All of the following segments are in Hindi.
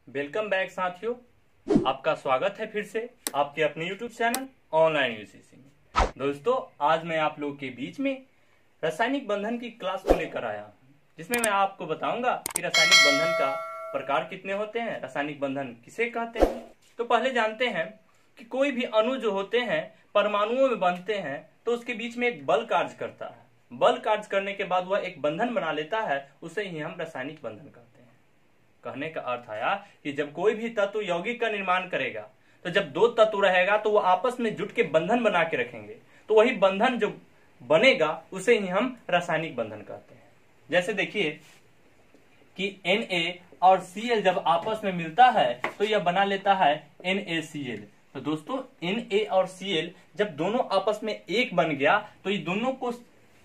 वेलकम बैक साथियों, आपका स्वागत है फिर से आपके अपने YouTube चैनल ऑनलाइन यूसीसी में। दोस्तों, आज मैं आप लोगों के बीच में रासायनिक बंधन की क्लास को लेकर आया हूं, जिसमें मैं आपको बताऊंगा कि रासायनिक बंधन का प्रकार कितने होते हैं, रासायनिक बंधन किसे कहते हैं। तो पहले जानते हैं कि कोई भी अणु जो होते हैं परमाणुओं में बनते हैं तो उसके बीच में एक बल कार्य करता है। बल कार्य करने के बाद वह एक बंधन बना लेता है, उसे ही हम रासायनिक बंधन कहते हैं। कहने का अर्थ आया कि जब कोई भी तत्व यौगिक का निर्माण करेगा तो जब दो तत्व रहेगा तो वो आपस में जुट के बंधन बना के रखेंगे, तो वही बंधन जो बनेगा उसे ही हम रासायनिक बंधन कहते हैं। जैसे देखिए कि Na और Cl जब आपस में मिलता है तो यह बना लेता है NaCl। तो दोस्तों, Na और Cl जब दोनों आपस में एक बन गया तो ये दोनों को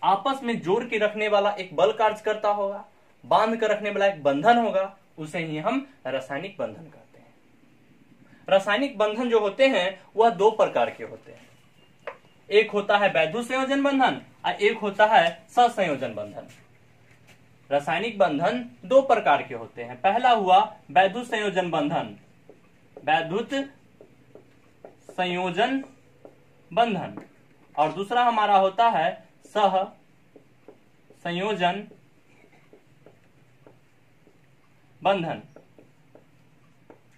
आपस में जोड़ के रखने वाला एक बल कार्य करता होगा, बांध कर रखने वाला एक बंधन होगा, उसे ही हम रासायनिक बंधन कहते हैं। रासायनिक बंधन जो होते हैं वह दो प्रकार के होते हैं। एक होता है वैद्युत संयोजन बंधन और एक होता है सहसंयोजन बंधन। रासायनिक बंधन दो प्रकार के होते हैं। पहला हुआ वैद्युत संयोजन बंधन, वैद्युत संयोजन बंधन, और दूसरा हमारा होता है सहसंयोजन बंधन।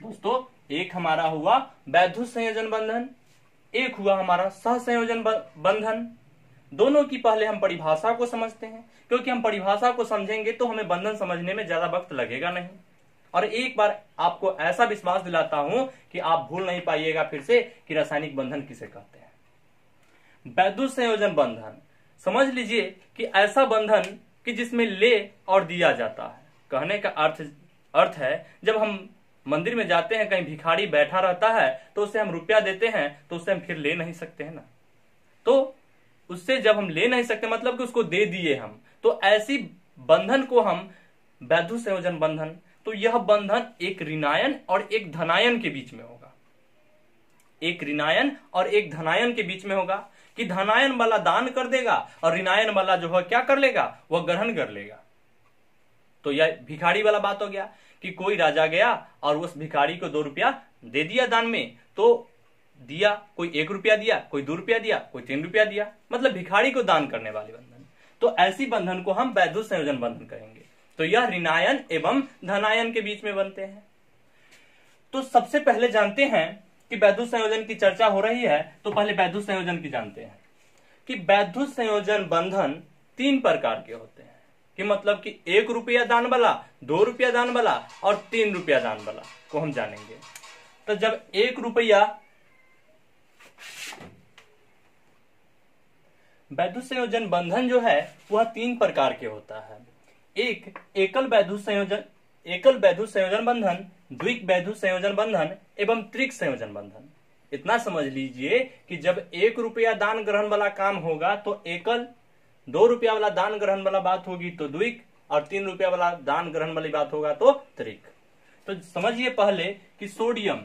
दोस्तों, एक हमारा हुआ वैद्युत संयोजन बंधन, एक हुआ हमारा सहसंयोजन बंधन। दोनों की पहले हम परिभाषा को समझते हैं, क्योंकि हम परिभाषा को समझेंगे तो हमें बंधन समझने में ज्यादा वक्त लगेगा नहीं। और एक बार आपको ऐसा विश्वास दिलाता हूं कि आप भूल नहीं पाइएगा फिर से कि रासायनिक बंधन किसे कहते हैं। वैद्युत संयोजन बंधन समझ लीजिए कि ऐसा बंधन कि जिसमें ले और दिया जाता है। कहने का अर्थ है जब हम मंदिर में जाते हैं, कहीं भिखारी बैठा रहता है तो उसे हम रुपया देते हैं तो उससे हम फिर ले नहीं सकते हैं ना। तो उससे जब हम ले नहीं सकते मतलब कि उसको दे दिए हम, तो ऐसी बंधन को हम वैद्युत संयोजन बंधन। तो यह बंधन एक ऋणायन और एक धनायन के बीच में होगा। एक ऋणायन और एक धनायन के बीच में होगा कि धनायन वाला दान कर देगा और ऋणायन वाला जो है क्या कर लेगा, वह ग्रहण कर लेगा। तो यह भिखारी वाला बात हो गया कि कोई राजा गया और उस भिखारी को 2 रुपया दे दिया दान में, तो दिया, कोई 1 रुपया दिया, कोई 2 रुपया दिया, कोई 3 रुपया दिया, मतलब भिखारी को दान करने वाले बंधन। तो ऐसी बंधन को हम वैद्युत संयोजन बंधन कहेंगे। तो यह ऋणायन एवं धनायन के बीच में बनते हैं। तो सबसे पहले जानते हैं कि वैद्युत संयोजन की चर्चा हो रही है तो पहले वैद्युत संयोजन की जानते हैं कि वैद्युत संयोजन बंधन 3 प्रकार के होते हैं। कि मतलब कि 1 रुपया दान वाला, 2 रुपया दान वाला और 3 रुपया दान वाला को हम जानेंगे। तो जब 1 रुपया वैद्युत संयोजन बंधन जो है वह 3 प्रकार के होता है। एक एकल वैद्युत संयोजन बंधन, द्विक वैद्युत संयोजन बंधन एवं त्रिक संयोजन बंधन। इतना समझ लीजिए कि जब 1 रुपया दान ग्रहण वाला काम होगा तो एकल, 2 रुपया वाला दान ग्रहण वाला बात होगी तो द्विक, और 3 रुपया वाला दान ग्रहण वाली बात होगा तो त्रिक। तो समझिए पहले कि सोडियम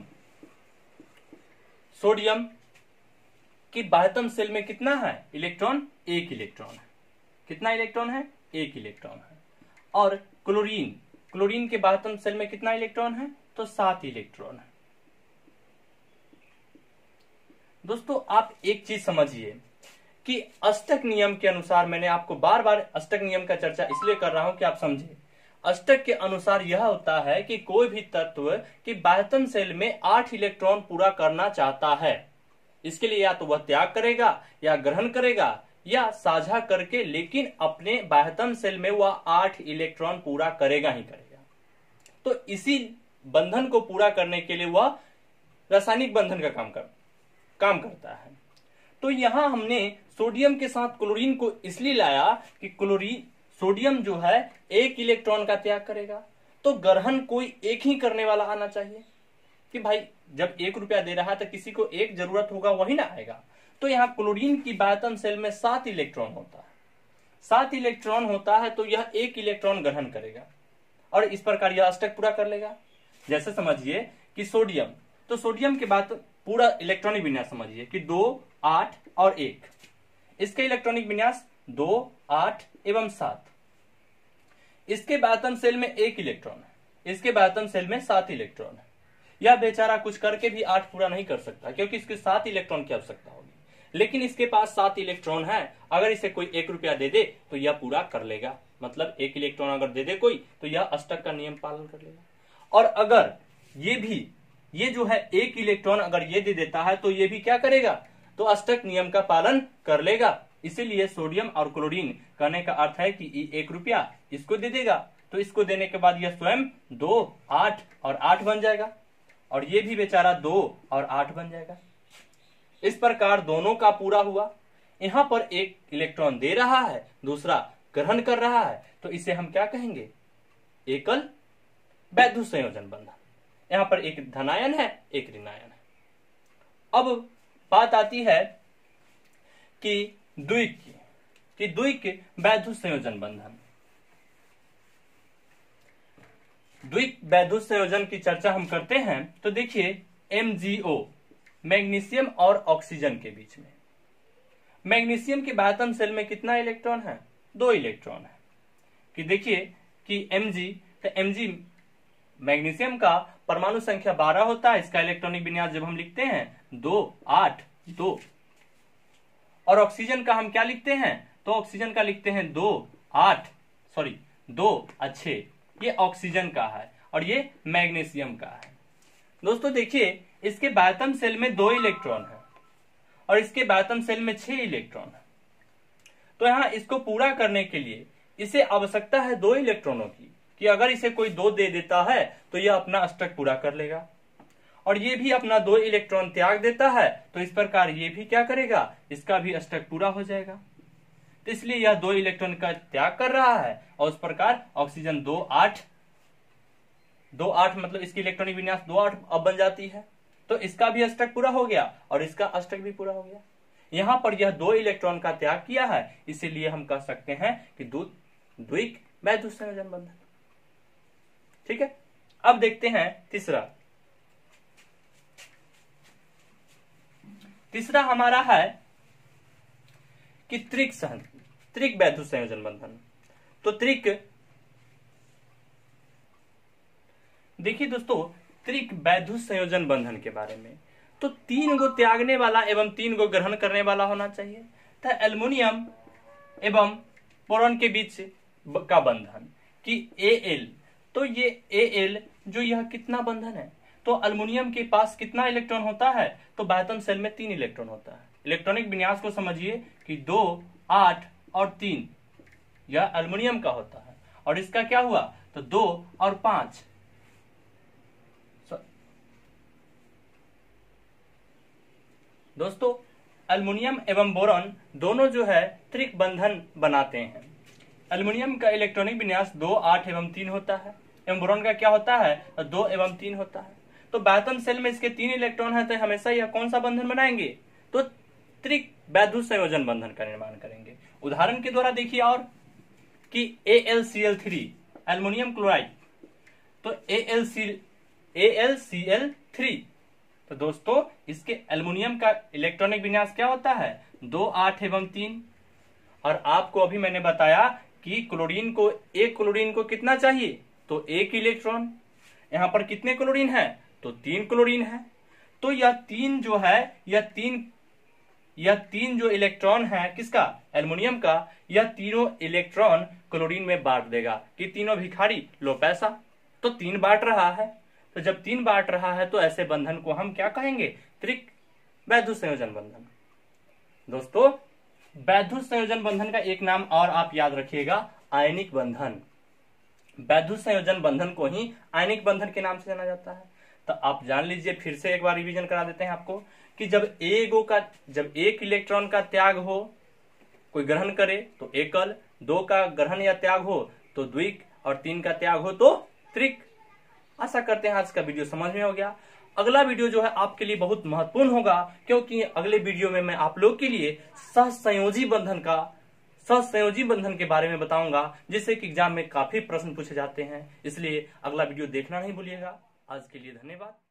की बाह्यतम सेल में कितना है इलेक्ट्रॉन, 1 इलेक्ट्रॉन है। कितना इलेक्ट्रॉन है, 1 इलेक्ट्रॉन है। और क्लोरीन के बाह्यतम सेल में कितना इलेक्ट्रॉन है, तो 7 इलेक्ट्रॉन है। दोस्तों, आप एक चीज समझिए कि अष्टक नियम के अनुसार, मैंने आपको बार बार अष्टक नियम का चर्चा इसलिए कर रहा हूं कि आप समझे। अष्टक के अनुसार यह होता है कि कोई भी तत्व की बाह्यतम सेल में 8 इलेक्ट्रॉन पूरा करना चाहता है, इसके लिए या तो वह त्याग करेगा या ग्रहण करेगा या साझा करके, लेकिन अपने बाह्यतम सेल में वह 8 इलेक्ट्रॉन पूरा करेगा ही करेगा। तो इसी बंधन को पूरा करने के लिए वह रासायनिक बंधन का काम करता है। तो यहां हमने सोडियम के साथ क्लोरीन को इसलिए लाया कि सोडियम जो है 1 इलेक्ट्रॉन का त्याग करेगा, तो ग्रहण कोई एक ही करने वाला आना चाहिए कि भाई जब 1 रुपया दे रहा है तो किसी को एक जरूरत होगा, वही ना आएगा। तो यहाँ क्लोरीन की बाह्यतम सेल में 7 इलेक्ट्रॉन होता है। 7 इलेक्ट्रॉन होता है तो यह 1 इलेक्ट्रॉन ग्रहण करेगा और इस प्रकार यह अष्टक पूरा कर लेगा। जैसे समझिए कि सोडियम, तो सोडियम के बाद पूरा इलेक्ट्रॉनिक विन्यास समझिए कि 2, 8 और 1। इसके इलेक्ट्रॉनिक विन्यास 2, 8 एवं 7। इसके बाह्यतम सेल में 1 इलेक्ट्रॉन है इसके बायतम सेल में 7 इलेक्ट्रॉन है। यह बेचारा कुछ करके भी 8 पूरा नहीं कर सकता क्योंकि इसके 7 इलेक्ट्रॉन की आवश्यकता होगी, लेकिन इसके पास 7 इलेक्ट्रॉन है। अगर इसे कोई 1 रुपया दे दे तो यह पूरा कर लेगा, मतलब 1 इलेक्ट्रॉन अगर दे दे कोई तो यह अष्टक का नियम पालन कर लेगा। और अगर ये जो है 1 इलेक्ट्रॉन अगर ये दे देता है तो ये भी क्या करेगा, तो अष्टक नियम का पालन कर लेगा। इसीलिए सोडियम और क्लोरीन कहने का अर्थ है कि 1 रुपया इसको दे देगा तो इसको देने के बाद यह स्वयं 2, 8 और 8 बन जाएगा, और ये भी बेचारा 2 और 8 बन जाएगा। इस प्रकार दोनों का पूरा हुआ। यहां पर 1 इलेक्ट्रॉन दे रहा है, दूसरा ग्रहण कर रहा है, तो इसे हम क्या कहेंगे, एकल वैद्युत संयोजन बंधन। यहां पर एक धनायन है, एक ऋणायन है। अब बात आती है कि द्विक वैद्युत संयोजन बंधन। द्विक वैद्युत संयोजन की चर्चा हम करते हैं तो देखिए MgO मैग्नीशियम और ऑक्सीजन के बीच में, मैग्नीशियम के बायतम सेल में कितना इलेक्ट्रॉन है, 2 इलेक्ट्रॉन है। कि देखिए कि Mg मैग्नीशियम का परमाणु संख्या 12 होता है, इसका इलेक्ट्रॉनिक विन्यास जब हम लिखते हैं 2, 8, 2। और ऑक्सीजन का हम क्या लिखते हैं, तो ऑक्सीजन का लिखते हैं 2, 6। ये ऑक्सीजन का है और ये मैग्नीशियम का है। दोस्तों देखिए इसके बायतम सेल में 2 इलेक्ट्रॉन है और इसके बायतम सेल में 6 इलेक्ट्रॉन है। तो यहां इसको पूरा करने के लिए इसे आवश्यकता है 2 इलेक्ट्रॉनों की, कि अगर इसे कोई 2 दे देता है तो यह अपना अष्टक पूरा कर लेगा, और ये भी अपना 2 इलेक्ट्रॉन त्याग देता है तो इस प्रकार ये भी क्या करेगा, इसका भी अष्टक पूरा हो जाएगा। तो इसलिए यह 2 इलेक्ट्रॉन का त्याग कर रहा है और उस प्रकार ऑक्सीजन 2, 8 मतलब इसकी इलेक्ट्रॉनिक विन्यास 2, 8 अब बन जाती है। तो इसका भी अष्टक पूरा हो गया और इसका अष्टक भी पूरा हो गया। यहां पर यह 2 इलेक्ट्रॉन का त्याग किया है, इसीलिए हम कह सकते हैं कि द्विक वैद्युत संयोजन बंधन। ठीक है, अब देखते हैं तीसरा हमारा है कि त्रिक वैद्युत संयोजन बंधन। तो त्रिक, देखिए दोस्तों त्रिक वैद्युत संयोजन बंधन के बारे में, तो 3 गो त्यागने वाला एवं 3 गो ग्रहण करने वाला होना चाहिए। तो एल्युमिनियम एवं बोरॉन के बीच का बंधन कि Al, तो ये Al जो यह कितना बंधन है, तो एल्युमिनियम के पास कितना इलेक्ट्रॉन होता है, तो बायतम सेल में 3 इलेक्ट्रॉन होता है। इलेक्ट्रॉनिक विन्यास को समझिए कि 2, 8 और 3 यह एल्युमिनियम का होता है, और इसका क्या हुआ, तो 2 और 5। दोस्तों एल्युमिनियम एवं बोरॉन दोनों जो है त्रिक बंधन बनाते हैं। एल्युमिनियम का इलेक्ट्रॉनिक विन्यास 2, 8 एवं 3 होता है, एवं बोरॉन का क्या होता है, 2 एवं 3 होता है। तो बायतम सेल में इसके 3 इलेक्ट्रॉन है, तो हमेशा यह कौन सा बंधन बनाएंगे, तो त्रिक वैद्युत संयोजन बंधन का निर्माण करेंगे। उदाहरण के द्वारा देखिए और कि AlCl3 एल्युमिनियम क्लोराइड, तो AlCl3, तो दोस्तों इसके एल्युमिनियम का इलेक्ट्रॉनिक विन्यास क्या होता है, 2, 8 एवं 3। और आपको अभी मैंने बताया कि एक क्लोरीन को कितना चाहिए, तो 1 इलेक्ट्रॉन। यहां पर कितने क्लोरीन है, तो 3 क्लोरीन है। तो यह 3 जो है, यह तीन जो इलेक्ट्रॉन है किसका, एल्युमिनियम का, यह तीनों इलेक्ट्रॉन क्लोरीन में बांट देगा कि तीनों भिखारी लो पैसा। तो 3 बांट रहा है, तो जब 3 बांट रहा है तो ऐसे बंधन को हम क्या कहेंगे, त्रिक वैद्युत संयोजन बंधन। दोस्तों वैद्युत संयोजन बंधन का एक नाम और आप याद रखिएगा, आयनिक बंधन। वैद्युत संयोजन बंधन को ही आयनिक बंधन के नाम से जाना जाता है। तो आप जान लीजिए, फिर से एक बार रिवीजन करा देते हैं आपको कि जब 1 इलेक्ट्रॉन का त्याग हो, कोई ग्रहण करे तो एकल, 2 का ग्रहण या त्याग हो तो द्विक, और 3 का त्याग हो तो त्रिक। आशा करते हैं आज का वीडियो समझ में हो गया। अगला वीडियो जो है आपके लिए बहुत महत्वपूर्ण होगा, क्योंकि अगले वीडियो में मैं आप लोग के लिए सहसंयोजी बंधन के बारे में बताऊंगा, जिससे कि एग्जाम में काफी प्रश्न पूछे जाते हैं। इसलिए अगला वीडियो देखना नहीं भूलिएगा। आज के लिए धन्यवाद।